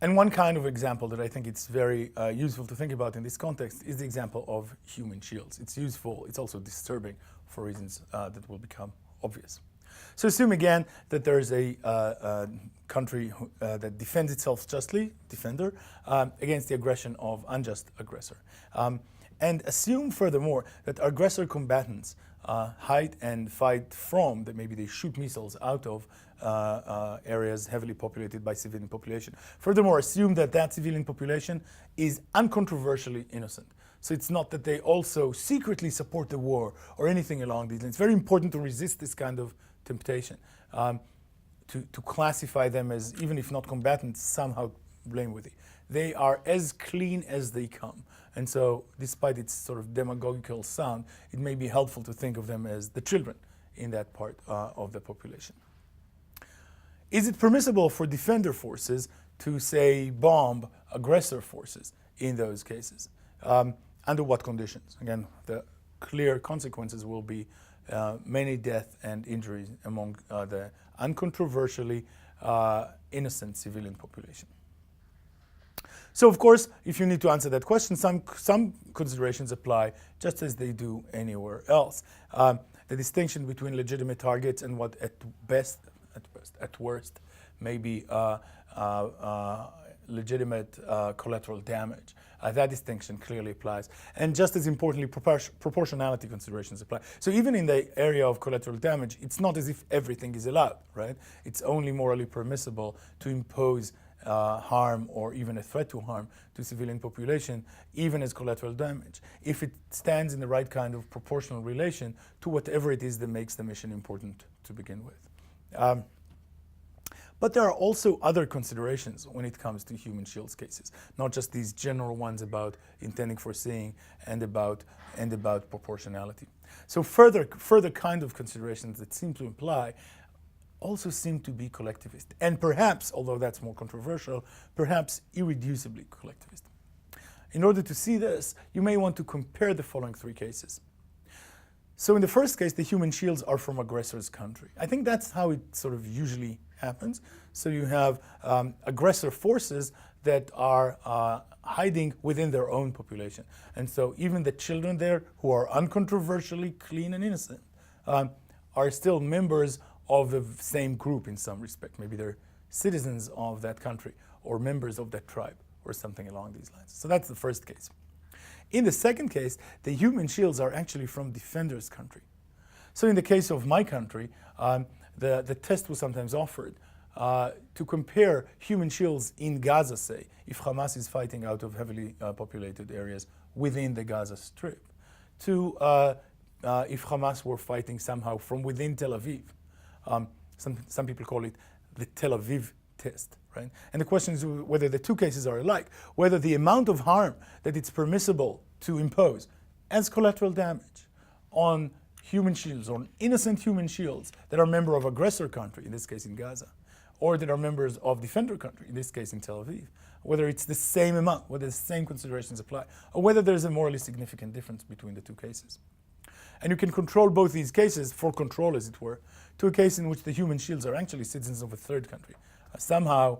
And one kind of example that I think it's very useful to think about in this context is the example of human shields. It's useful, it's also disturbing for reasons that will become obvious. So assume again that there is a country that defends itself justly, defender, against the aggression of unjust aggressor. And assume furthermore that aggressor combatants hide and fight from, that maybe they shoot missiles out of areas heavily populated by civilian population. Furthermore, assume that that civilian population is uncontroversially innocent. So it's not that they also secretly support the war or anything along these lines. It's very important to resist this kind of temptation, to classify them as, even if not combatants, somehow blameworthy. They are as clean as they come. And so, despite its sort of demagogical sound, it may be helpful to think of them as the children in that part of the population. Is it permissible for defender forces to, say, bomb aggressor forces in those cases? Under what conditions? Again, the clear consequences will be many deaths and injuries among the uncontroversially innocent civilian population. So, of course, if you need to answer that question, some considerations apply just as they do anywhere else. The distinction between legitimate targets and what at worst, may be legitimate collateral damage. That distinction clearly applies. And just as importantly, proportionality considerations apply. So even in the area of collateral damage, it's not as if everything is allowed, right? It's only morally permissible to impose harm or even a threat to harm to civilian population, even as collateral damage, if it stands in the right kind of proportional relation to whatever it is that makes the mission important to begin with. But there are also other considerations when it comes to human shields cases, not just these general ones about intending, foreseeing, and about proportionality. So further kind of considerations that seem to imply also seem to be collectivist, and perhaps, although that's more controversial, perhaps irreducibly collectivist. In order to see this, you may want to compare the following three cases. So in the first case, the human shields are from aggressor's country. I think that's how it sort of usually happens. So you have aggressor forces that are hiding within their own population. And so even the children there who are uncontroversially clean and innocent are still members of the same group in some respect. Maybe they're citizens of that country or members of that tribe or something along these lines. So that's the first case. In the second case, the human shields are actually from defender's country. So in the case of my country, the test was sometimes offered to compare human shields in Gaza, say, if Hamas is fighting out of heavily populated areas within the Gaza Strip, to if Hamas were fighting somehow from within Tel Aviv. Some people call it the Tel Aviv test, right? And the question is whether the two cases are alike, whether the amount of harm that it's permissible to impose as collateral damage on human shields, on innocent human shields that are members of aggressor country, in this case in Gaza, or that are members of defender country, in this case in Tel Aviv, whether it's the same amount, whether the same considerations apply, or whether there's a morally significant difference between the two cases. And you can control both these cases, for control as it were, to a case in which the human shields are actually citizens of a third country. Somehow,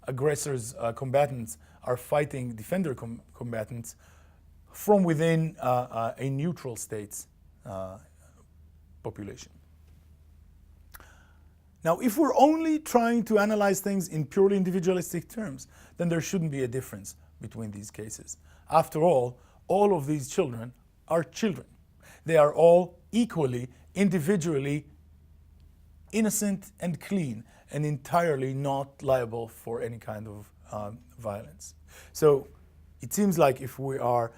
aggressors, combatants are fighting defender combatants from within a neutral state's population. Now, if we're only trying to analyze things in purely individualistic terms, then there shouldn't be a difference between these cases. After all of these children are children. They are all equally, individually innocent and clean, and entirely not liable for any kind of violence. So it seems like if we want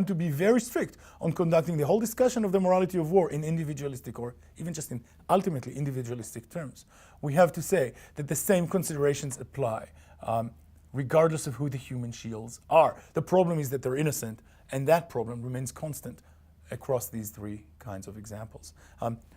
to be very strict on conducting the whole discussion of the morality of war in individualistic or even just in ultimately individualistic terms, we have to say that the same considerations apply, regardless of who the human shields are. The problem is that they're innocent, and that problem remains constant across these three kinds of examples.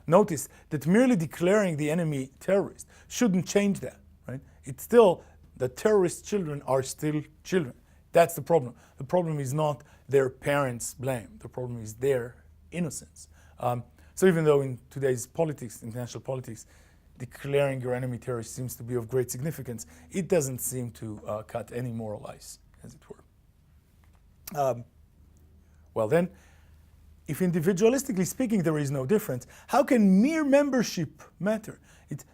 Notice that merely declaring the enemy terrorist shouldn't change that, right? It's still, the terrorist children are still children. That's the problem. The problem is not their parents' blame. The problem is their innocence. So even though in today's politics, international politics, declaring your enemy terrorist seems to be of great significance, it doesn't seem to cut any moral ice, as it were. Well then, if individualistically speaking there is no difference, how can mere membership matter?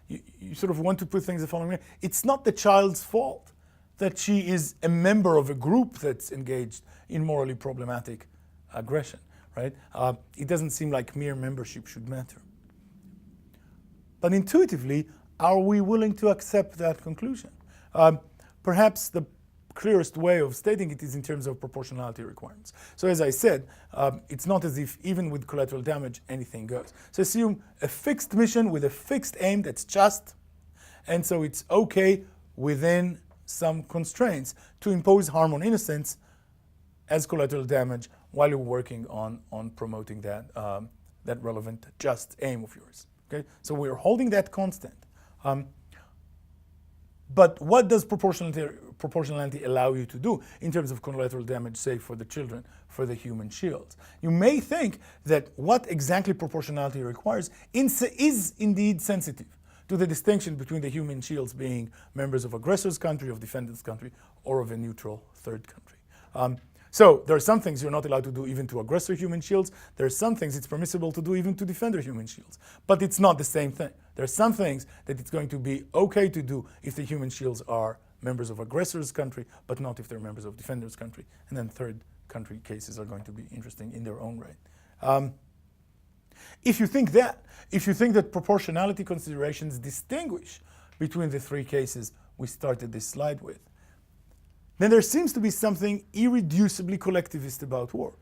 You sort of want to put things the following way. It's not the child's fault that she is a member of a group that's engaged in morally problematic aggression, right? It doesn't seem like mere membership should matter. But intuitively, are we willing to accept that conclusion? Perhaps the clearest way of stating it is in terms of proportionality requirements. So as I said, it's not as if even with collateral damage anything goes. So assume a fixed mission with a fixed aim that's just, and so it's okay within some constraints to impose harm on innocents as collateral damage while you're working on promoting that, that relevant just aim of yours. Okay? So we're holding that constant. But what does proportionality allow you to do in terms of collateral damage, say for the children, for the human shields? You may think that what exactly proportionality requires is indeed sensitive to the distinction between the human shields being members of aggressor's country, of defendant's country, or of a neutral third country. So there are some things you're not allowed to do even to aggressor human shields. There are some things it's permissible to do even to defender human shields. But it's not the same thing. There are some things that it's going to be okay to do if the human shields are members of aggressor's country, but not if they're members of defender's country. And then third country cases are going to be interesting in their own right. If you think that proportionality considerations distinguish between the three cases we started this slide with, then there seems to be something irreducibly collectivist about war.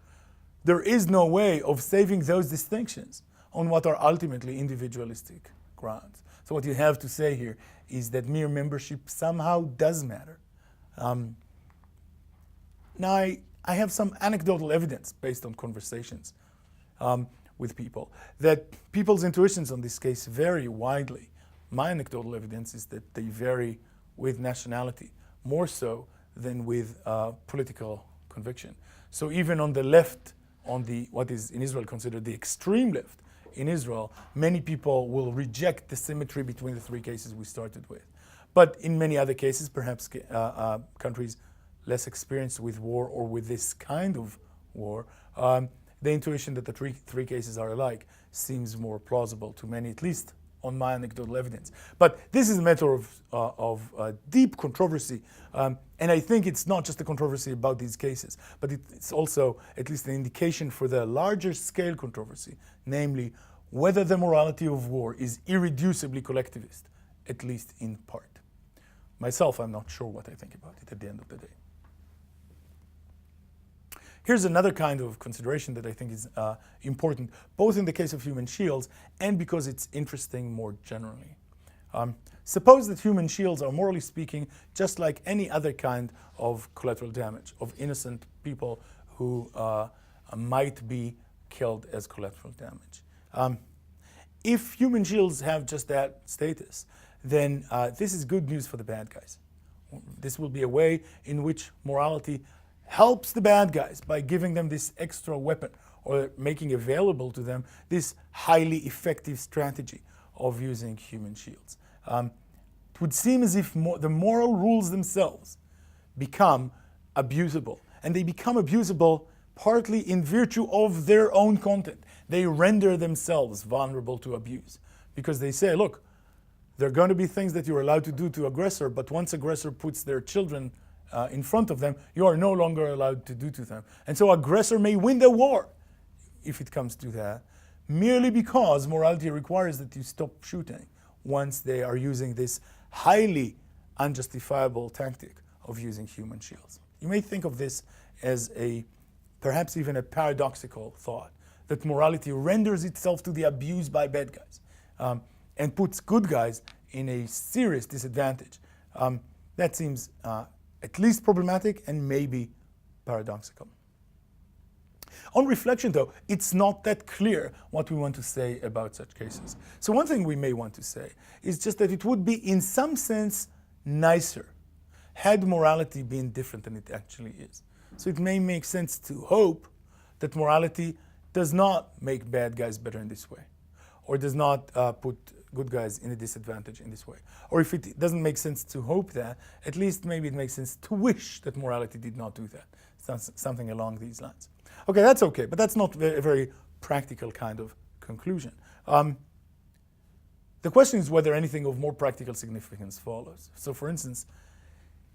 There is no way of saving those distinctions on what are ultimately individualistic grounds. So what you have to say here is that mere membership somehow does matter. Now I have some anecdotal evidence based on conversations with people that people's intuitions on this case vary widely. My anecdotal evidence is that they vary with nationality, more so than with political conviction. So even on the left, on the what is in Israel considered the extreme left in Israel, many people will reject the symmetry between the three cases we started with. But in many other cases, perhaps countries less experienced with war or with this kind of war, the intuition that the three cases are alike seems more plausible to many, at least on my anecdotal evidence. But this is a matter of deep controversy, and I think it's not just a controversy about these cases, but it's also at least an indication for the larger scale controversy, namely whether the morality of war is irreducibly collectivist, at least in part. Myself, I'm not sure what I think about it at the end of the day. Here's another kind of consideration that I think is important, both in the case of human shields and because it's interesting more generally. Suppose that human shields are, morally speaking, just like any other kind of collateral damage, of innocent people who might be killed as collateral damage. If human shields have just that status, then this is good news for the bad guys. This will be a way in which morality helps the bad guys by giving them this extra weapon or making available to them this highly effective strategy of using human shields. It would seem as if the moral rules themselves become abusable, and they become abusable partly in virtue of their own content. They render themselves vulnerable to abuse because they say, look, there are going to be things that you're allowed to do to aggressor, but once aggressor puts their children in front of them, you are no longer allowed to do to them. And so aggressor may win the war, if it comes to that, merely because morality requires that you stop shooting once they are using this highly unjustifiable tactic of using human shields. You may think of this as perhaps even a paradoxical thought, that morality renders itself to the abuse by bad guys and puts good guys in a serious disadvantage. That seems at least problematic and maybe paradoxical. On reflection, though, it's not that clear what we want to say about such cases. So one thing we may want to say is just that it would be, in some sense, nicer had morality been different than it actually is. So it may make sense to hope that morality does not make bad guys better in this way, or does not put good guys in a disadvantage in this way. Or if it doesn't make sense to hope that, at least maybe it makes sense to wish that morality did not do that. Something along these lines. Okay, that's okay, but that's not a very practical kind of conclusion. The question is whether anything of more practical significance follows. So for instance,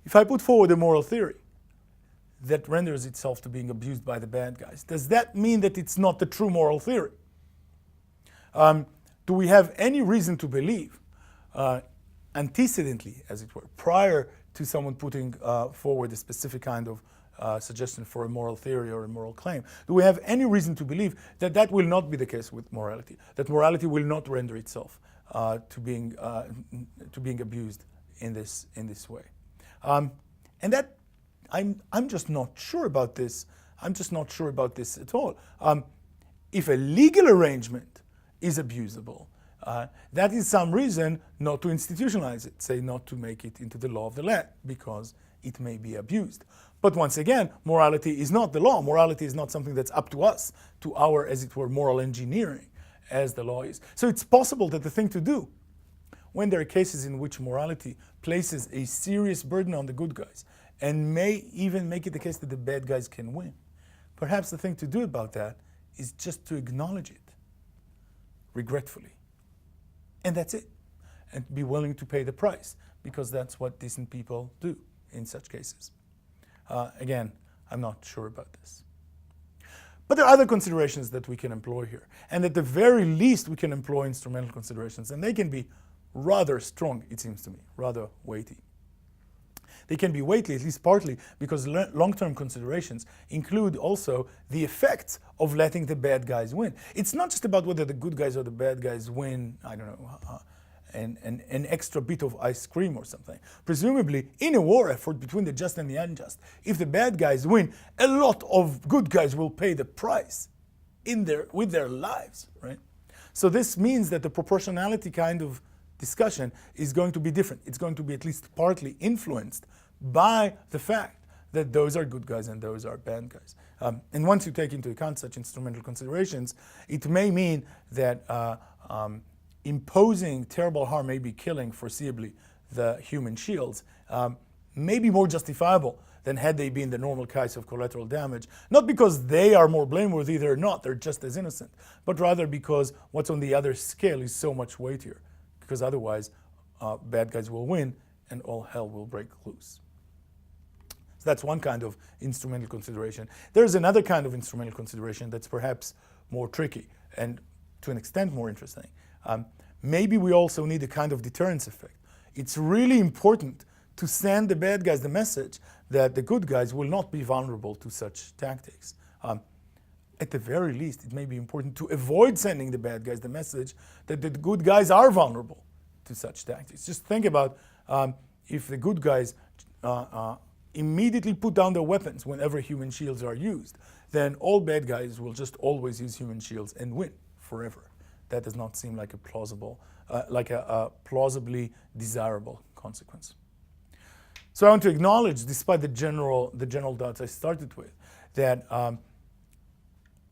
if I put forward a moral theory that renders itself to being abused by the bad guys, does that mean that it's not the true moral theory? Do we have any reason to believe, antecedently, as it were, prior to someone putting forward a specific kind of suggestion for a moral theory or a moral claim, do we have any reason to believe that that will not be the case with morality, that morality will not render itself to being abused in this way? And that I'm just not sure about this. I'm just not sure about this at all. If a legal arrangement is abusable, that is some reason not to institutionalize it, say not to make it into the law of the land, because it may be abused. But once again, morality is not the law. Morality is not something that's up to us, to our, as it were, moral engineering, as the law is. So it's possible that the thing to do, when there are cases in which morality places a serious burden on the good guys, and may even make it the case that the bad guys can win, perhaps the thing to do about that is just to acknowledge it, regretfully. And that's it. And be willing to pay the price, because that's what decent people do in such cases. Again, I'm not sure about this. But there are other considerations that we can employ here. And at the very least, we can employ instrumental considerations. And they can be rather strong, it seems to me, rather weighty. They can be weighty, at least partly, because long-term considerations include also the effects of letting the bad guys win. It's not just about whether the good guys or the bad guys win, I don't know, an extra bit of ice cream or something. Presumably, in a war effort between the just and the unjust, if the bad guys win, a lot of good guys will pay the price with their lives, right? So this means that the proportionality kind of discussion is going to be different. It's going to be at least partly influenced by the fact that those are good guys and those are bad guys. And once you take into account such instrumental considerations, it may mean that imposing terrible harm, maybe killing foreseeably the human shields, may be more justifiable than had they been the normal case of collateral damage, not because they are more blameworthy, they're not, they're just as innocent, but rather because what's on the other scale is so much weightier, because otherwise bad guys will win and all hell will break loose. So that's one kind of instrumental consideration. There's another kind of instrumental consideration that's perhaps more tricky and to an extent more interesting. Maybe we also need a kind of deterrence effect. It's really important to send the bad guys the message that the good guys will not be vulnerable to such tactics. At the very least, it may be important to avoid sending the bad guys the message that the good guys are vulnerable to such tactics. Just think about if the good guys immediately put down their weapons whenever human shields are used, then all bad guys will just always use human shields and win forever. That does not seem like a plausible, plausibly desirable consequence. So I want to acknowledge, despite the general doubts I started with, that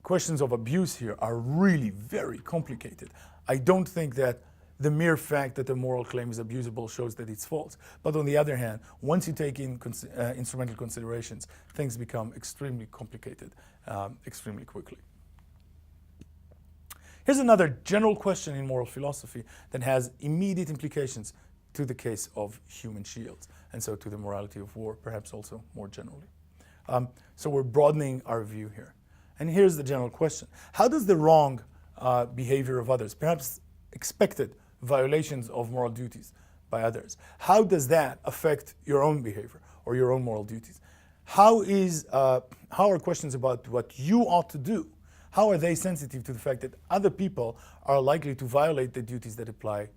questions of abuse here are really very complicated. I don't think that the mere fact that a moral claim is abusable shows that it's false. But on the other hand, once you take in instrumental considerations, things become extremely complicated extremely quickly. Here's another general question in moral philosophy that has immediate implications to the case of human shields, and so to the morality of war, perhaps also more generally. So we're broadening our view here. And here's the general question. How does the wrong behavior of others, perhaps expected violations of moral duties by others, how does that affect your own behavior or your own moral duties? How are questions about what you ought to do, how are they sensitive to the fact that other people are likely to violate the duties that apply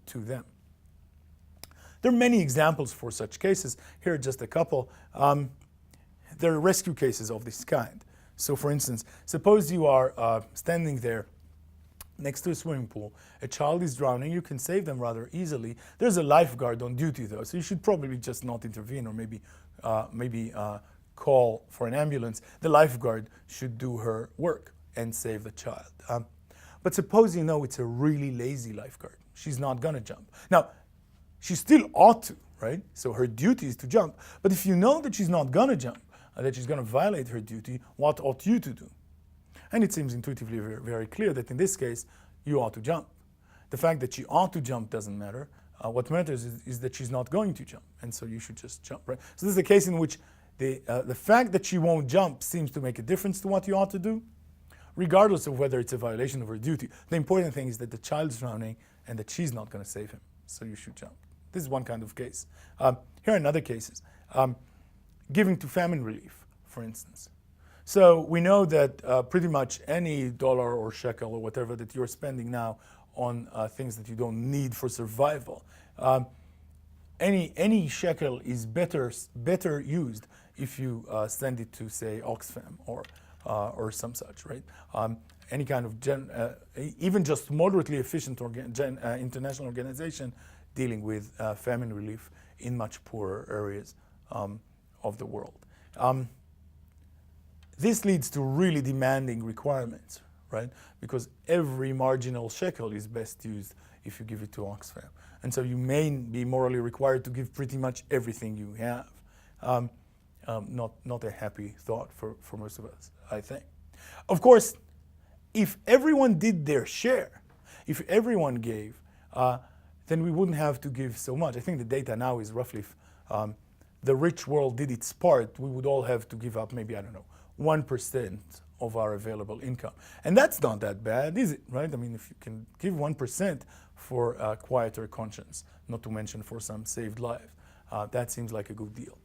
to them? There are many examples for such cases. Here are just a couple. There are rescue cases of this kind. So for instance, suppose you are standing there next to a swimming pool, a child is drowning, you can save them rather easily. There's a lifeguard on duty though, so you should probably just not intervene or maybe call for an ambulance. The lifeguard should do her work and save the child. But suppose you know it's a really lazy lifeguard. She's not going to jump. Now, she still ought to, right? So her duty is to jump. But if you know that she's not going to jump, that she's going to violate her duty, what ought you to do? And it seems intuitively very, very clear that in this case, you ought to jump. The fact that she ought to jump doesn't matter. What matters is that she's not going to jump, and so you should just jump, right? So this is a case in which the fact that she won't jump seems to make a difference to what you ought to do, regardless of whether it's a violation of her duty. The important thing is that the child's drowning and that she's not going to save him, so you should jump. This is one kind of case. Here are another cases. Giving to famine relief, for instance. So we know that pretty much any dollar or shekel or whatever that you're spending now on things that you don't need for survival, any shekel is better used if you send it to, say, Oxfam or some such, right? Any kind of even just moderately efficient international organization dealing with famine relief in much poorer areas of the world. This leads to really demanding requirements, right? Because every marginal shekel is best used if you give it to Oxfam. And so you may be morally required to give pretty much everything you have. Not a happy thought for most of us, I think. Of course, if everyone did their share, if everyone gave, then we wouldn't have to give so much. I think the data now is roughly, if the rich world did its part, we would all have to give up maybe, I don't know, 1% of our available income. And that's not that bad, is it, right? I mean, if you can give 1% for a quieter conscience, not to mention for some saved lives, that seems like a good deal.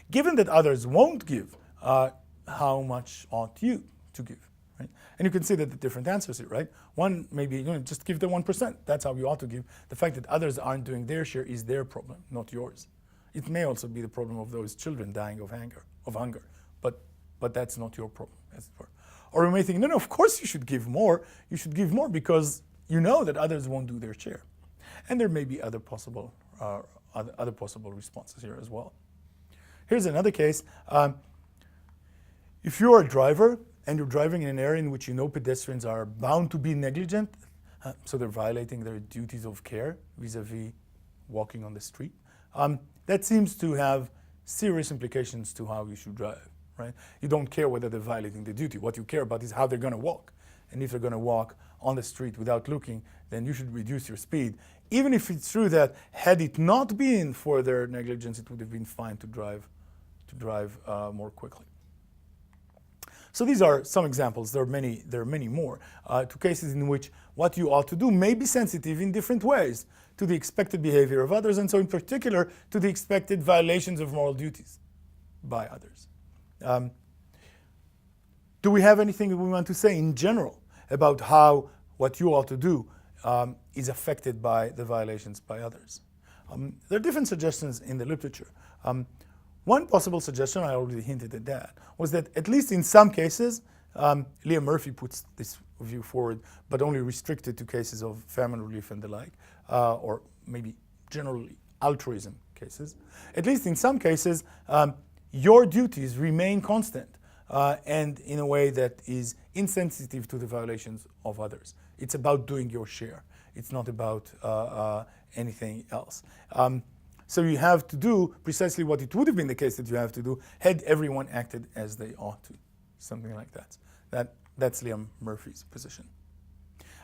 Given that others won't give, how much ought you to give, right? And you can see that the different answers here, right? One, maybe just give the 1%. That's how you ought to give. The fact that others aren't doing their share is their problem, not yours. It may also be the problem of those children dying of hunger, but that's not your problem, as it were. Or you may think, no, of course you should give more. You should give more because you know that others won't do their share. And there may be other possible responses here as well. Here's another case. If you're a driver and you're driving in an area in which you know pedestrians are bound to be negligent, so they're violating their duties of care vis-a-vis walking on the street, that seems to have serious implications to how you should drive, right? You don't care whether they're violating the duty. What you care about is how they're going to walk. And if they're going to walk on the street without looking, then you should reduce your speed. Even if it's true that had it not been for their negligence, it would have been fine to drive more quickly. So these are some examples. There are many more to cases in which what you ought to do may be sensitive in different ways to the expected behavior of others, and so in particular to the expected violations of moral duties by others. Do we have anything that we want to say in general about how what you ought to do is affected by the violations by others? There are different suggestions in the literature. One possible suggestion, I already hinted at that, was that at least in some cases, Liam Murphy puts this view forward, but only restricted to cases of famine relief and the like, or maybe generally altruism cases. At least in some cases, your duties remain constant and in a way that is insensitive to the violations of others. It's about doing your share. It's not about anything else. So you have to do precisely what it would have been the case that you have to do had everyone acted as they ought to. Something like that. That's Liam Murphy's position.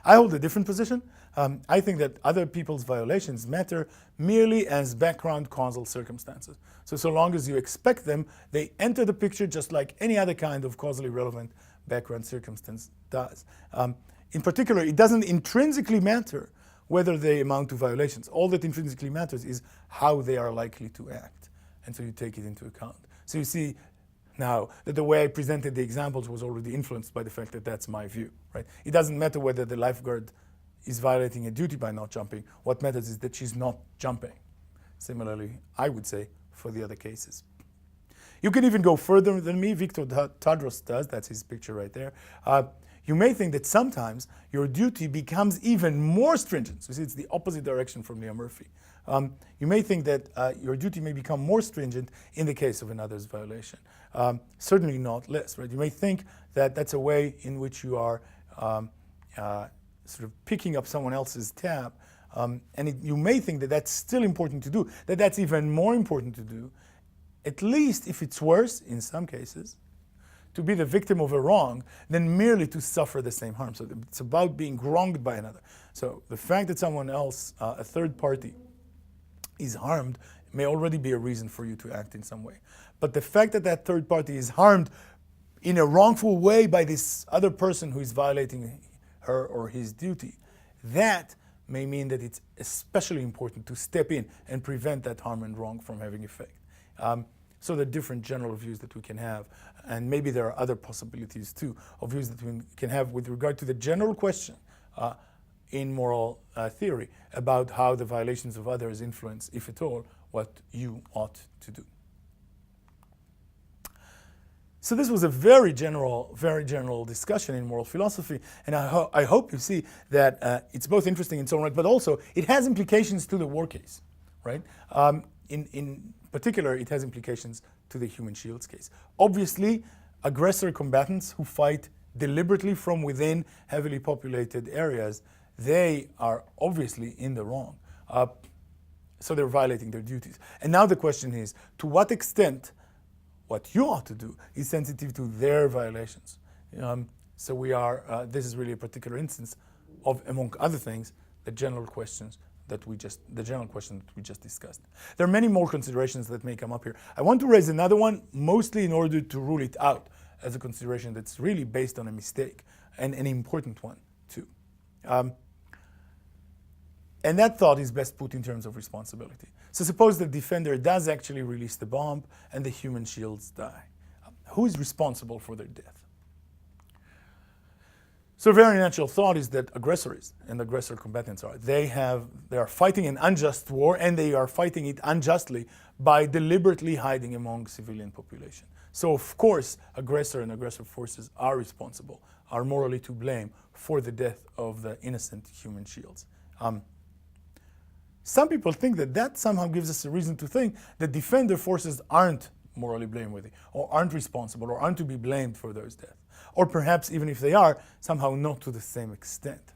I hold a different position. I think that other people's violations matter merely as background causal circumstances. So long as you expect them, they enter the picture just like any other kind of causally relevant background circumstance does. In particular, it doesn't intrinsically matter whether they amount to violations. All that intrinsically matters is how they are likely to act. And so you take it into account. So you see now that the way I presented the examples was already influenced by the fact that that's my view, right? It doesn't matter whether the lifeguard is violating a duty by not jumping. What matters is that she's not jumping. Similarly, I would say for the other cases. You can even go further than me. Victor Tadros does. That's his picture right there. You may think that sometimes your duty becomes even more stringent. So see, it's the opposite direction from Liam Murphy. You may think that your duty may become more stringent in the case of another's violation. Certainly not less, right? You may think that that's a way in which you are sort of picking up someone else's tab, you may think that that's still important to do, that that's even more important to do, at least if it's worse, in some cases, to be the victim of a wrong than merely to suffer the same harm. So it's about being wronged by another. So the fact that someone else, a third party, is harmed may already be a reason for you to act in some way. But the fact that that third party is harmed in a wrongful way by this other person who is violating her or his duty, that may mean that it's especially important to step in and prevent that harm and wrong from having effect. So there are different general views that we can have, and maybe there are other possibilities too of views that we can have with regard to the general question in moral theory about how the violations of others influence, if at all, what you ought to do. So this was a very general discussion in moral philosophy, and I hope you see that it's both interesting in its own right, but also it has implications to the war case, right? In particular, it has implications to the human shields case. Obviously, aggressor combatants who fight deliberately from within heavily populated areas, they are obviously in the wrong. So they're violating their duties. And now the question is, to what extent what you ought to do is sensitive to their violations? So this is really a particular instance of, among other things, the general question that we just discussed. There are many more considerations that may come up here. I want to raise another one, mostly in order to rule it out as a consideration that's really based on a mistake, and an important one too. And that thought is best put in terms of responsibility. So suppose the defender does actually release the bomb and the human shields die. Who is responsible for their death? So a very natural thought is that aggressors and aggressor combatants they are fighting an unjust war, and they are fighting it unjustly by deliberately hiding among civilian population. So of course, aggressor and aggressor forces are responsible, are morally to blame for the death of the innocent human shields. Some people think that somehow gives us a reason to think that defender forces aren't morally blameworthy, or aren't responsible, or aren't to be blamed for those deaths. Or perhaps even if they are, somehow not to the same extent.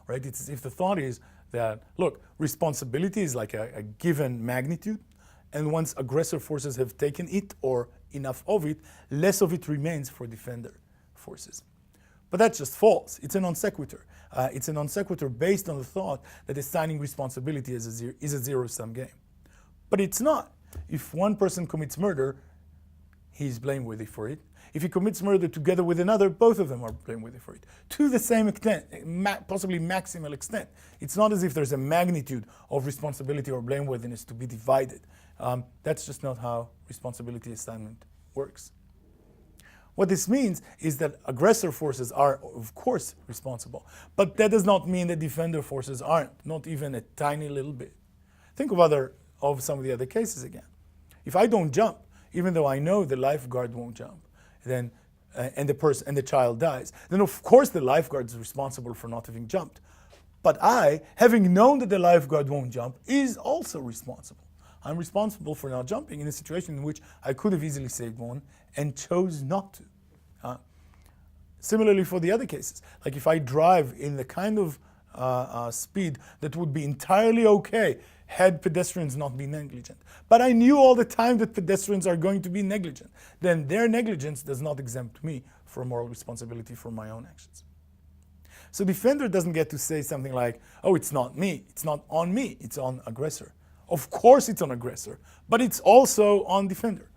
Right? It's as if the thought is that, look, responsibility is like a given magnitude, and once aggressor forces have taken it, or enough of it, less of it remains for defender forces. But that's just false. It's a non sequitur. It's a non sequitur based on the thought that assigning responsibility is a zero-sum game. But it's not. If one person commits murder, he's blameworthy for it. If he commits murder together with another, both of them are blameworthy for it. To the same extent, possibly maximal extent. It's not as if there's a magnitude of responsibility or blameworthiness to be divided. That's just not how responsibility assignment works. What this means is that aggressor forces are, of course, responsible. But that does not mean that defender forces aren't, not even a tiny little bit. Think of some of the other cases again. If I don't jump, even though I know the lifeguard won't jump, then and the child dies, then of course the lifeguard is responsible for not having jumped. But I, having known that the lifeguard won't jump, is also responsible. I'm responsible for not jumping in a situation in which I could have easily saved one and chose not to. Similarly for the other cases, like if I drive in the kind of speed that would be entirely okay had pedestrians not been negligent. But I knew all the time that pedestrians are going to be negligent. Then their negligence does not exempt me from moral responsibility for my own actions. So defender doesn't get to say something like, oh, it's not me, it's not on me, it's on aggressor. Of course it's on aggressor, but it's also on defender.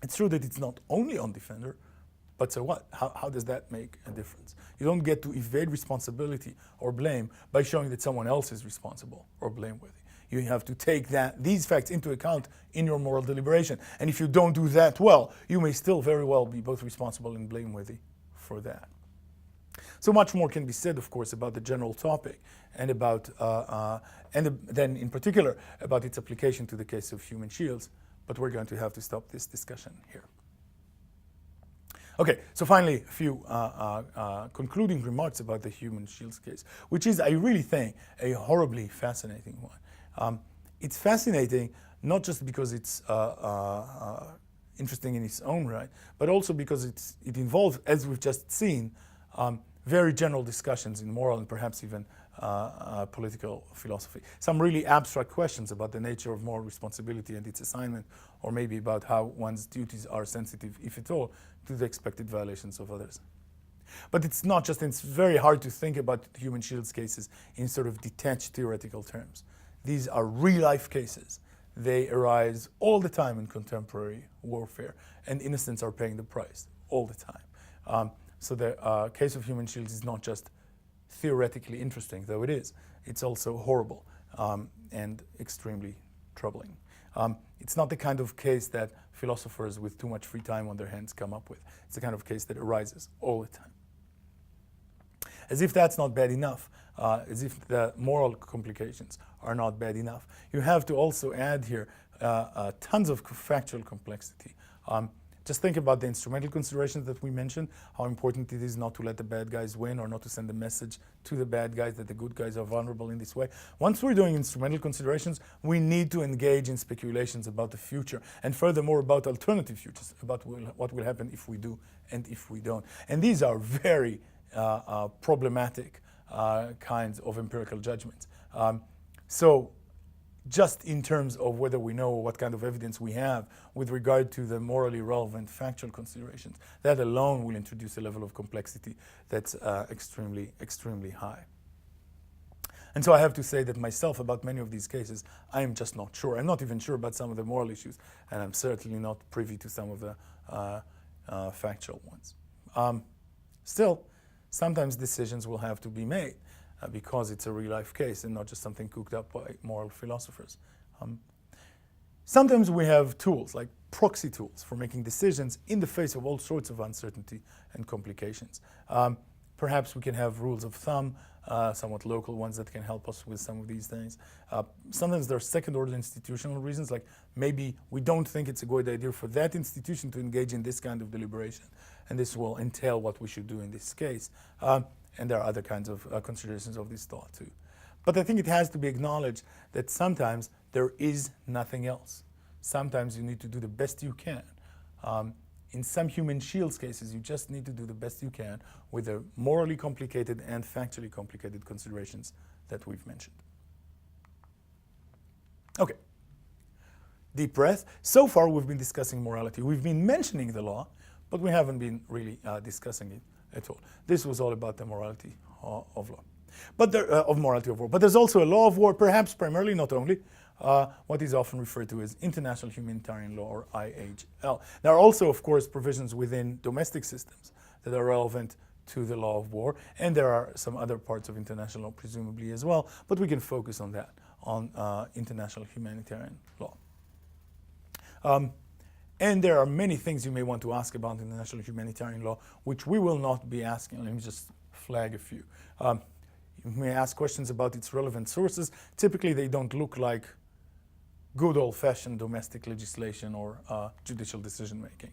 It's true that it's not only on defender, but so what? How does that make a difference? You don't get to evade responsibility or blame by showing that someone else is responsible or blameworthy. You have to take these facts into account in your moral deliberation. And if you don't do that well, you may still very well be both responsible and blameworthy for that. So much more can be said, of course, about the general topic and about, then in particular, about its application to the case of human shields. But we're going to have to stop this discussion here. Okay, so finally, a few concluding remarks about the human shields case, which is, I really think, a horribly fascinating one. It's fascinating not just because it's interesting in its own right, but also because it involves, as we've just seen, very general discussions in moral and perhaps even political philosophy. Some really abstract questions about the nature of moral responsibility and its assignment, or maybe about how one's duties are sensitive, if at all, to the expected violations of others. But it's not just, it's very hard to think about human shields cases in sort of detached theoretical terms. These are real-life cases. They arise all the time in contemporary warfare, and innocents are paying the price all the time. So the case of human shields is not just theoretically interesting, though it is. It's also horrible and extremely troubling. It's not the kind of case that philosophers with too much free time on their hands come up with. It's the kind of case that arises all the time. As if that's not bad enough, as if the moral complications are not bad enough, you have to also add here tons of factual complexity. Just think about the instrumental considerations that we mentioned, how important it is not to let the bad guys win or not to send a message to the bad guys that the good guys are vulnerable in this way. Once we're doing instrumental considerations, we need to engage in speculations about the future, and furthermore about alternative futures, about what will happen if we do and if we don't. And these are very problematic kinds of empirical judgments. So just in terms of whether we know what kind of evidence we have with regard to the morally relevant factual considerations, that alone will introduce a level of complexity that's extremely, extremely high. And so I have to say that myself, about many of these cases, I am just not sure. I'm not even sure about some of the moral issues, and I'm certainly not privy to some of the factual ones. Still, sometimes decisions will have to be made because it's a real-life case and not just something cooked up by moral philosophers. Sometimes we have tools, like proxy tools, for making decisions in the face of all sorts of uncertainty and complications. Perhaps we can have rules of thumb, somewhat local ones that can help us with some of these things. Sometimes there are second-order institutional reasons, like maybe we don't think it's a good idea for that institution to engage in this kind of deliberation, and this will entail what we should do in this case. And there are other kinds of considerations of this thought too. But I think it has to be acknowledged that sometimes there is nothing else. Sometimes you need to do the best you can. In some human shields cases, you just need to do the best you can with the morally complicated and factually complicated considerations that we've mentioned. Okay. Deep breath. So far we've been discussing morality. We've been mentioning the law, but we haven't been really discussing it at all. This was all about the morality of law, but of morality of war. But there's also a law of war, perhaps primarily, not only, what is often referred to as international humanitarian law, or IHL. There are also, of course, provisions within domestic systems that are relevant to the law of war, and there are some other parts of international law, presumably, as well, but we can focus on that, on international humanitarian law. And there are many things you may want to ask about international humanitarian law, which we will not be asking. Let me just flag a few. You may ask questions about its relevant sources. Typically, they don't look like good old-fashioned domestic legislation or judicial decision-making.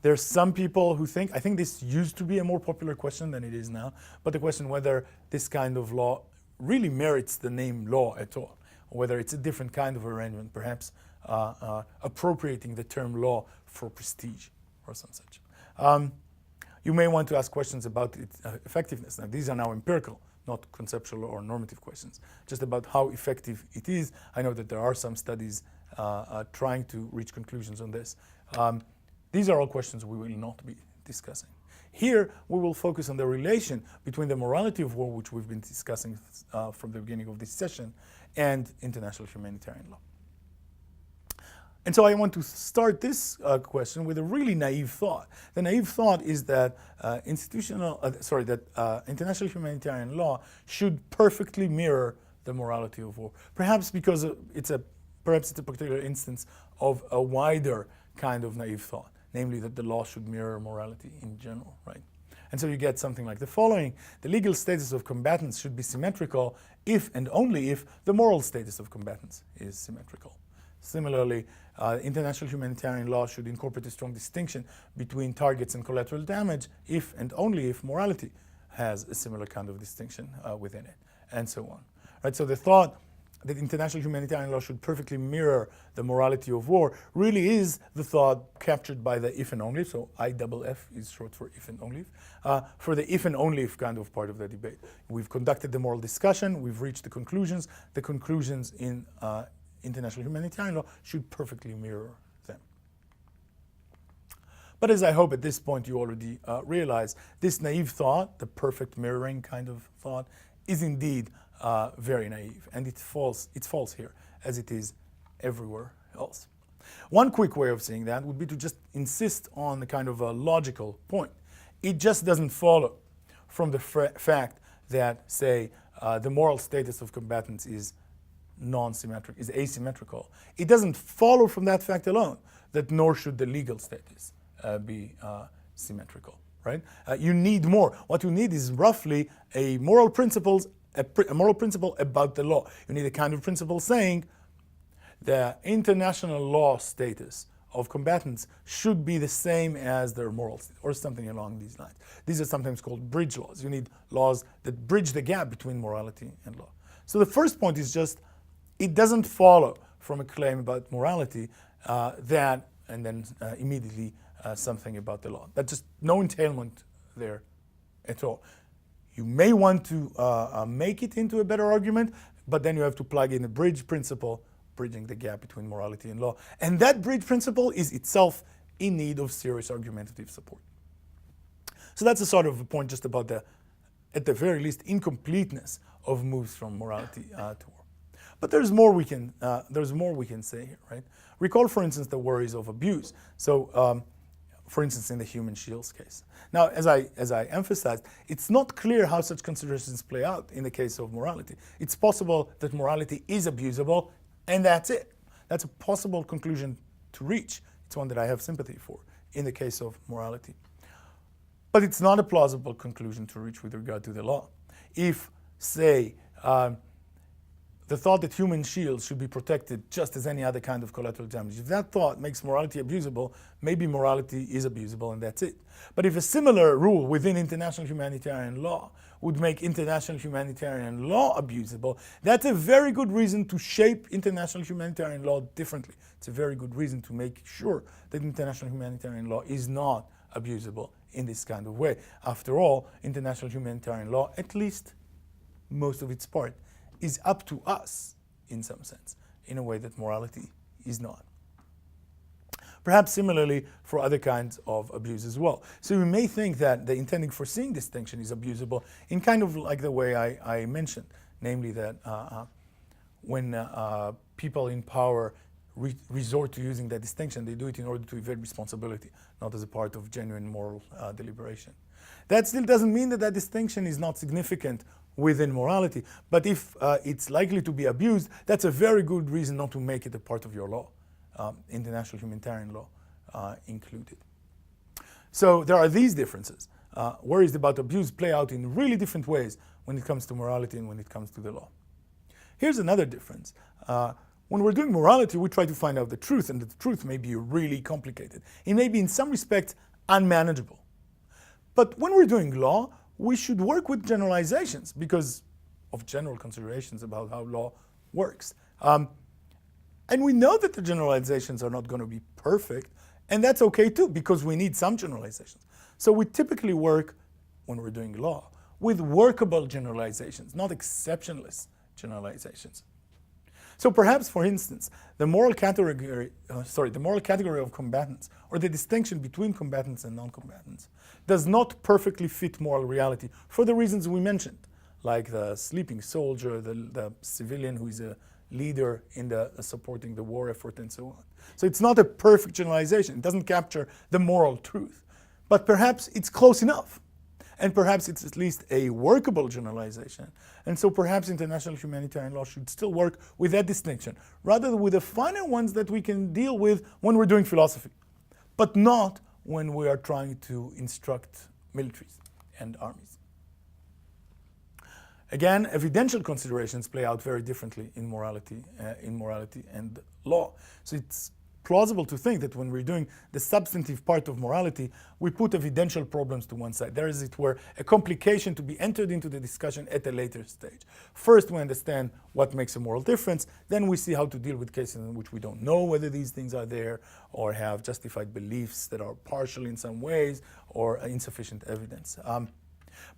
There's some people who think, I think this used to be a more popular question than it is now, but the question whether this kind of law really merits the name law at all, or whether it's a different kind of arrangement, perhaps appropriating the term law for prestige or some such. You may want to ask questions about its effectiveness. Now, these are now empirical, not conceptual or normative questions, just about how effective it is. I know that there are some studies trying to reach conclusions on this. These are all questions we will not be discussing. Here, we will focus on the relation between the morality of war, which we've been discussing from the beginning of this session, and international humanitarian law. And so I want to start this question with a really naive thought. The naive thought is that international humanitarian law should perfectly mirror the morality of war. Perhaps because it's a particular instance of a wider kind of naive thought, namely that the law should mirror morality in general, right? And so you get something like the following: the legal status of combatants should be symmetrical if and only if the moral status of combatants is symmetrical. Similarly, international humanitarian law should incorporate a strong distinction between targets and collateral damage if and only if morality has a similar kind of distinction within it, and so on. Right? So the thought that international humanitarian law should perfectly mirror the morality of war really is the thought captured by the if and only if. So IFF is short for if and only if. For the if and only if kind of part of the debate. We've conducted the moral discussion, we've reached the conclusions. The conclusions in international humanitarian law should perfectly mirror them. But as I hope at this point you already realize, this naive thought, the perfect mirroring kind of thought, is indeed very naive, and it's false here, as it is everywhere else. One quick way of saying that would be to just insist on the kind of a logical point. It just doesn't follow from the fact that, say, the moral status of combatants is non-symmetric, is asymmetrical. It doesn't follow from that fact alone that nor should the legal status be symmetrical, right? You need more. What you need is roughly a moral principle about the law. You need a kind of principle saying the international law status of combatants should be the same as their moral status, or something along these lines. These are sometimes called bridge laws. You need laws that bridge the gap between morality and law. So the first point is just, it doesn't follow from a claim about morality that, and then immediately something about the law. That's just no entailment there at all. You may want to make it into a better argument, but then you have to plug in a bridge principle, bridging the gap between morality and law. And that bridge principle is itself in need of serious argumentative support. So that's a sort of a point just about the, at the very least, incompleteness of moves from morality to war. But there's more we can say here, right? Recall, for instance, the worries of abuse. So, for instance, in the human shields case. Now, as I emphasized, it's not clear how such considerations play out in the case of morality. It's possible that morality is abusable, and that's it. That's a possible conclusion to reach. It's one that I have sympathy for in the case of morality. But it's not a plausible conclusion to reach with regard to the law. If, say, the thought that human shields should be protected just as any other kind of collateral damage, if that thought makes morality abusable, maybe morality is abusable and that's it. But if a similar rule within international humanitarian law would make international humanitarian law abusable, that's a very good reason to shape international humanitarian law differently. It's a very good reason to make sure that international humanitarian law is not abusable in this kind of way. After all, international humanitarian law, at least most of its part, is up to us in some sense, in a way that morality is not. Perhaps similarly for other kinds of abuse as well. So we may think that the intending foreseeing distinction is abusable in kind of like the way I mentioned, namely that when people in power resort to using that distinction, they do it in order to evade responsibility, not as a part of genuine moral deliberation. That still doesn't mean that that distinction is not significant within morality, but if it's likely to be abused, that's a very good reason not to make it a part of your law, international humanitarian law included. So there are these differences. Worries about abuse play out in really different ways when it comes to morality and when it comes to the law. Here's another difference. When we're doing morality, we try to find out the truth, and the truth may be really complicated. It may be in some respects unmanageable. But when we're doing law, we should work with generalizations because of general considerations about how law works. And we know that the generalizations are not going to be perfect, and that's okay too, because we need some generalizations. So we typically work, when we're doing law, with workable generalizations, not exceptionless generalizations. So perhaps, for instance, the moral category of combatants, or the distinction between combatants and non-combatants, does not perfectly fit moral reality for the reasons we mentioned, like the sleeping soldier, the civilian who is a leader in supporting the war effort, and so on. So it's not a perfect generalization. It doesn't capture the moral truth. But perhaps it's close enough. And perhaps it's at least a workable generalization. And so perhaps international humanitarian law should still work with that distinction, rather than with the finer ones that we can deal with when we're doing philosophy, but not when we are trying to instruct militaries and armies. Again, evidential considerations play out very differently in morality and law. So it's plausible to think that when we're doing the substantive part of morality, we put evidential problems to one side. There is, as it were, a complication to be entered into the discussion at a later stage. First, we understand what makes a moral difference. Then we see how to deal with cases in which we don't know whether these things are there or have justified beliefs that are partial in some ways or insufficient evidence.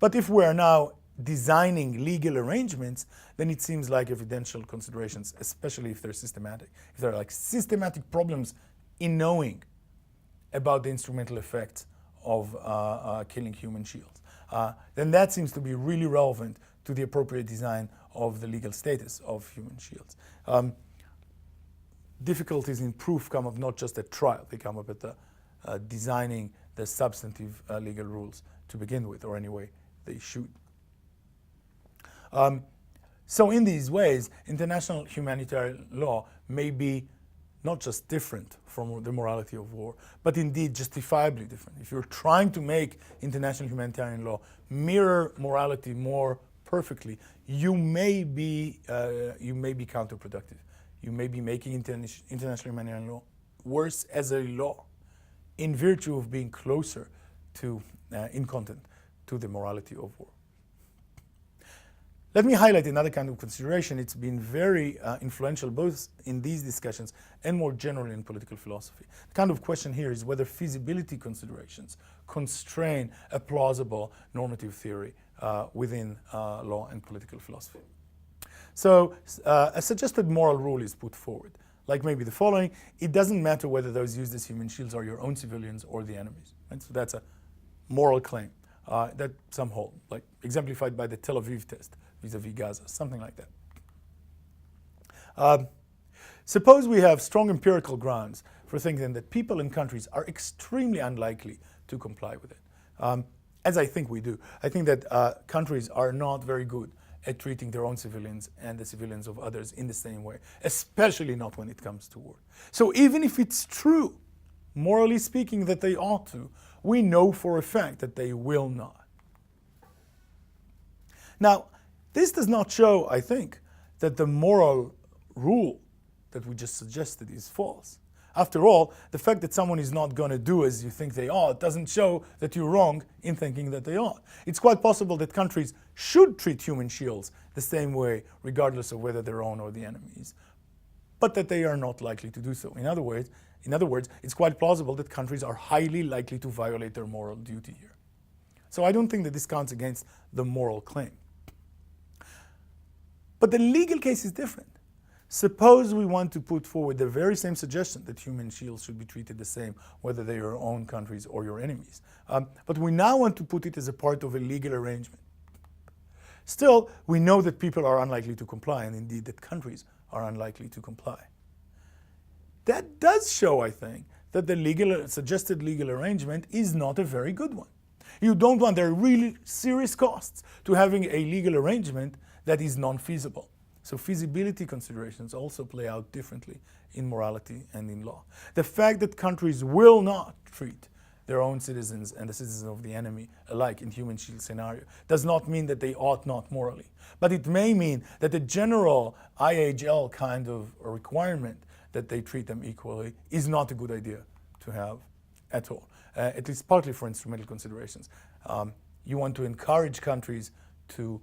But if we are now designing legal arrangements, then it seems like evidential considerations, especially if they're systematic, if there are like systematic problems in knowing about the instrumental effects of killing human shields, then that seems to be really relevant to the appropriate design of the legal status of human shields. Difficulties in proof come up not just at trial, they come up at the designing the substantive legal rules to begin with, or anyway they should. So in these ways, international humanitarian law may be not just different from the morality of war, but indeed justifiably different. If you're trying to make international humanitarian law mirror morality more perfectly, you may be counterproductive. You may be making international humanitarian law worse as a law in virtue of being closer to, in content, to the morality of war. Let me highlight another kind of consideration. It's been very influential both in these discussions and more generally in political philosophy. The kind of question here is whether feasibility considerations constrain a plausible normative theory within law and political philosophy. So a suggested moral rule is put forward, like maybe the following: it doesn't matter whether those used as human shields are your own civilians or the enemies. Right? So that's a moral claim that some hold, like exemplified by the Tel Aviv test vis-a-vis Gaza, something like that. Suppose we have strong empirical grounds for thinking that people and countries are extremely unlikely to comply with it, as I think we do. I think that countries are not very good at treating their own civilians and the civilians of others in the same way, especially not when it comes to war. So even if it's true, morally speaking, that they ought to, we know for a fact that they will not. Now, this does not show, I think, that the moral rule that we just suggested is false. After all, the fact that someone is not going to do as you think they ought doesn't show that you're wrong in thinking that they ought. It's quite possible that countries should treat human shields the same way, regardless of whether their own or the enemy's, but that they are not likely to do so. In other words, it's quite plausible that countries are highly likely to violate their moral duty here. So I don't think that this counts against the moral claim. But the legal case is different. Suppose we want to put forward the very same suggestion that human shields should be treated the same, whether they are your own countries or your enemies. But we now want to put it as a part of a legal arrangement. Still, we know that people are unlikely to comply, and indeed that countries are unlikely to comply. That does show, I think, that the suggested legal arrangement is not a very good one. You don't want, there are really serious costs to having a legal arrangement that is non-feasible. So feasibility considerations also play out differently in morality and in law. The fact that countries will not treat their own citizens and the citizens of the enemy alike in human shield scenario does not mean that they ought not morally. But it may mean that the general IHL kind of requirement that they treat them equally is not a good idea to have at all, at least partly for instrumental considerations. You want to encourage countries to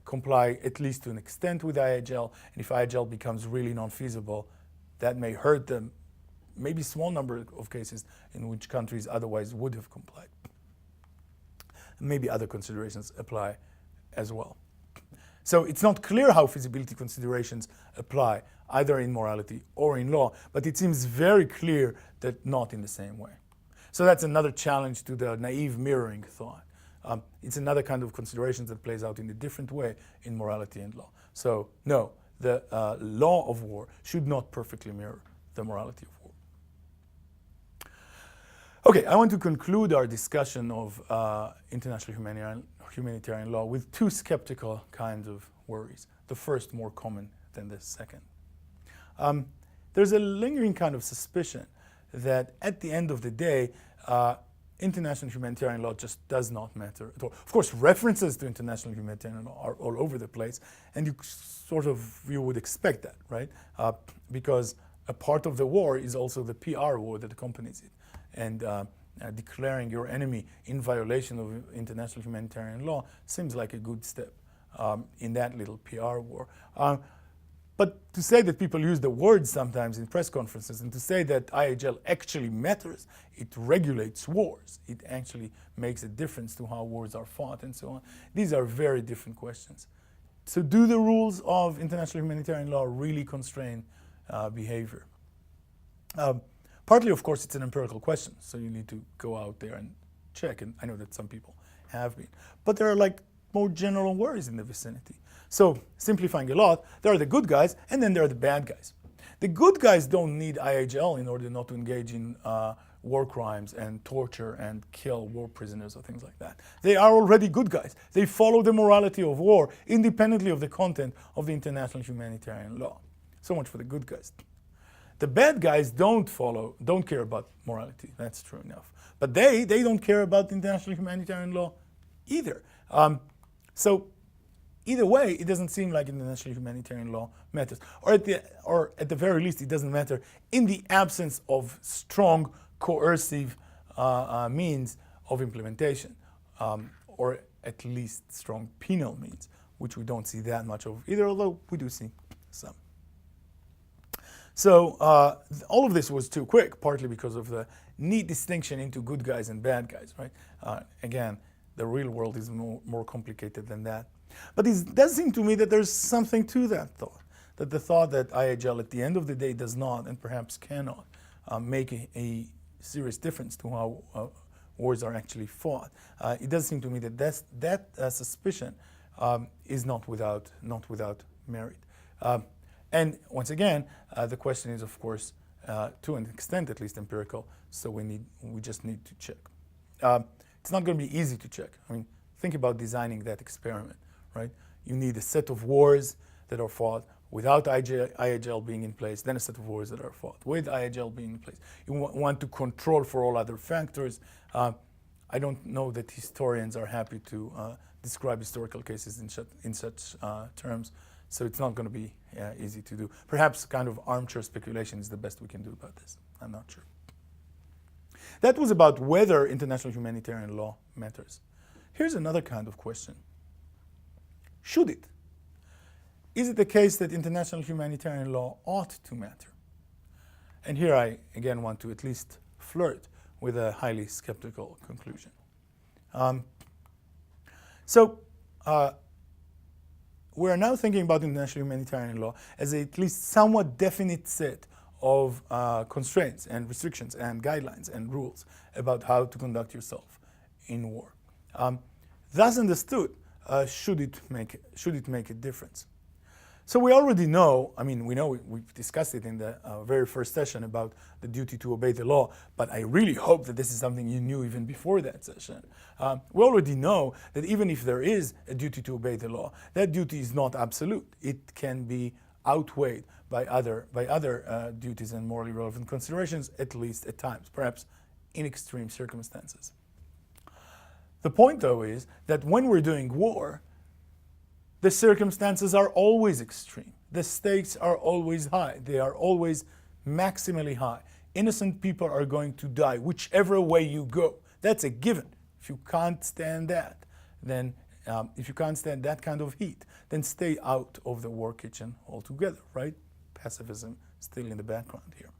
comply at least to an extent with IHL, and if IHL becomes really non-feasible, that may hurt them, maybe a small number of cases in which countries otherwise would have complied. Maybe other considerations apply as well. So it's not clear how feasibility considerations apply either in morality or in law, but it seems very clear that not in the same way. So that's another challenge to the naive mirroring thought. It's another kind of consideration that plays out in a different way in morality and law. So no, the law of war should not perfectly mirror the morality of war. Okay, I want to conclude our discussion of international humanitarian law with two skeptical kinds of worries. The first more common than the second. There's a lingering kind of suspicion that at the end of the day, international humanitarian law just does not matter at all. Of course, references to international humanitarian law are all over the place, and you would expect that, right? Because a part of the war is also the PR war that accompanies it. And declaring your enemy in violation of international humanitarian law seems like a good step in that little PR war. But to say that people use the word sometimes in press conferences and to say that IHL actually matters, it regulates wars, it actually makes a difference to how wars are fought and so on, these are very different questions. So do the rules of international humanitarian law really constrain behavior? Partly, of course, it's an empirical question, so you need to go out there and check, and I know that some people have been. But there are like more general worries in the vicinity. So, simplifying a lot, there are the good guys, and then there are the bad guys. The good guys don't need IHL in order not to engage in war crimes and torture and kill war prisoners or things like that. They are already good guys. They follow the morality of war independently of the content of the international humanitarian law. So much for the good guys. The bad guys don't care about morality. That's true enough. But they don't care about international humanitarian law either. So either way, it doesn't seem like international humanitarian law matters. Or at the very least, it doesn't matter in the absence of strong coercive means of implementation, or at least strong penal means, which we don't see that much of either, although we do see some. So all of this was too quick, partly because of the neat distinction into good guys and bad guys, right? Again, the real world is more complicated than that. But it does seem to me that there's something to that thought, that the thought that IHL at the end of the day does not, and perhaps cannot, make a serious difference to how wars are actually fought. It does seem to me that that suspicion is not without merit. And once again, the question is, of course, to an extent at least empirical, so we just need to check. It's not going to be easy to check. I mean, think about designing that experiment, right? You need a set of wars that are fought without IHL being in place, then a set of wars that are fought with IHL being in place. You want to control for all other factors. I don't know that historians are happy to describe historical cases in such terms, so it's not going to be easy to do. Perhaps kind of armchair speculation is the best we can do about this. I'm not sure. That was about whether international humanitarian law matters. Here's another kind of question. Should it? Is it the case that international humanitarian law ought to matter? And here I, again, want to at least flirt with a highly skeptical conclusion. We're now thinking about international humanitarian law as a at least somewhat definite set of constraints and restrictions and guidelines and rules about how to conduct yourself in war. Thus understood, should it make a difference? So we already know, we've discussed it in the very first session about the duty to obey the law, but I really hope that this is something you knew even before that session. We already know that even if there is a duty to obey the law, that duty is not absolute. It can be outweighed by other duties and morally relevant considerations, at least at times, perhaps in extreme circumstances. The point, though, is that when we're doing war, the circumstances are always extreme. The stakes are always high. They are always maximally high. Innocent people are going to die, whichever way you go. That's a given. If you can't stand that, then if you can't stand that kind of heat, then stay out of the war kitchen altogether, right? Pacifism still in the background here.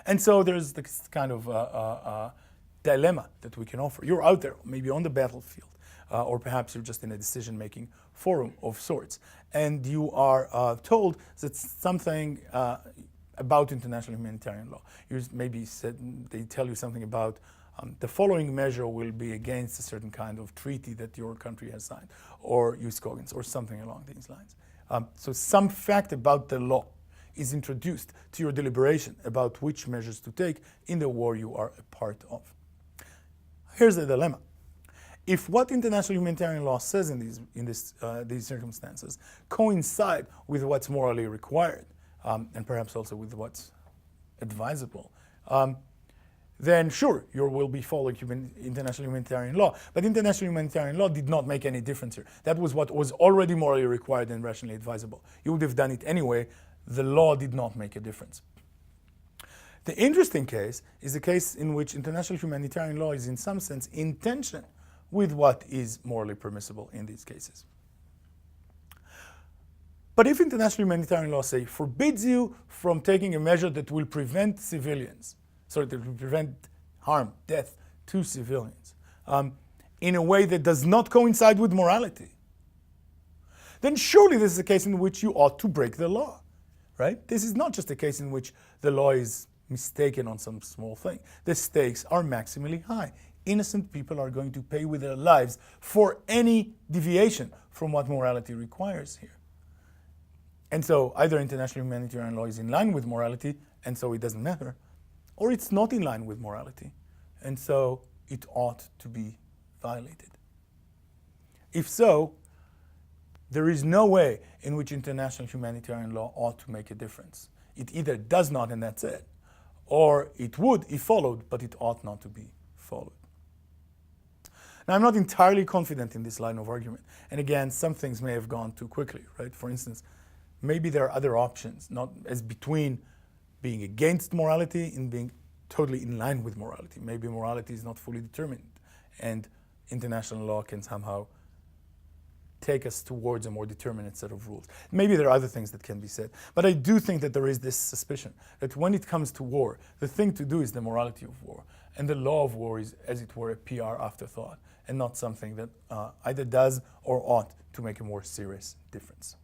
And so there's this kind of dilemma that we can offer. You're out there, maybe on the battlefield, or perhaps you're just in a decision-making forum of sorts, and you are told that something about international humanitarian law. They tell you something about the following measure will be against a certain kind of treaty that your country has signed, or jus cogens, or something along these lines. So some fact about the law is introduced to your deliberation about which measures to take in the war you are a part of. Here's the dilemma. If what international humanitarian law says in these circumstances coincide with what's morally required, and perhaps also with what's advisable, then sure, you will be following international humanitarian law. But international humanitarian law did not make any difference here. That was what was already morally required and rationally advisable. You would have done it anyway. the law did not make a difference. The interesting case is the case in which international humanitarian law is in some sense in tension with what is morally permissible in these cases. But if international humanitarian law, say, forbids you from taking a measure that will prevent civilians, that will prevent harm, death to civilians, in a way that does not coincide with morality, then surely this is a case in which you ought to break the law, right? This is not just a case in which the law is mistaken on some small thing. The stakes are maximally high. Innocent people are going to pay with their lives for any deviation from what morality requires here. And so either international humanitarian law is in line with morality, and so it doesn't matter, or it's not in line with morality, and so it ought to be violated. If so, there is no way in which international humanitarian law ought to make a difference. It either does not, and that's it, or it would if followed, but it ought not to be followed. Now, I'm not entirely confident in this line of argument. And again, some things may have gone too quickly, right? For instance, maybe there are other options, not as between being against morality and being totally in line with morality. Maybe morality is not fully determined, and international law can somehow take us towards a more determinate set of rules. Maybe there are other things that can be said, but I do think that there is this suspicion that when it comes to war, the thing to do is the morality of war, and the law of war is, as it were, a PR afterthought, and not something that either does or ought to make a more serious difference.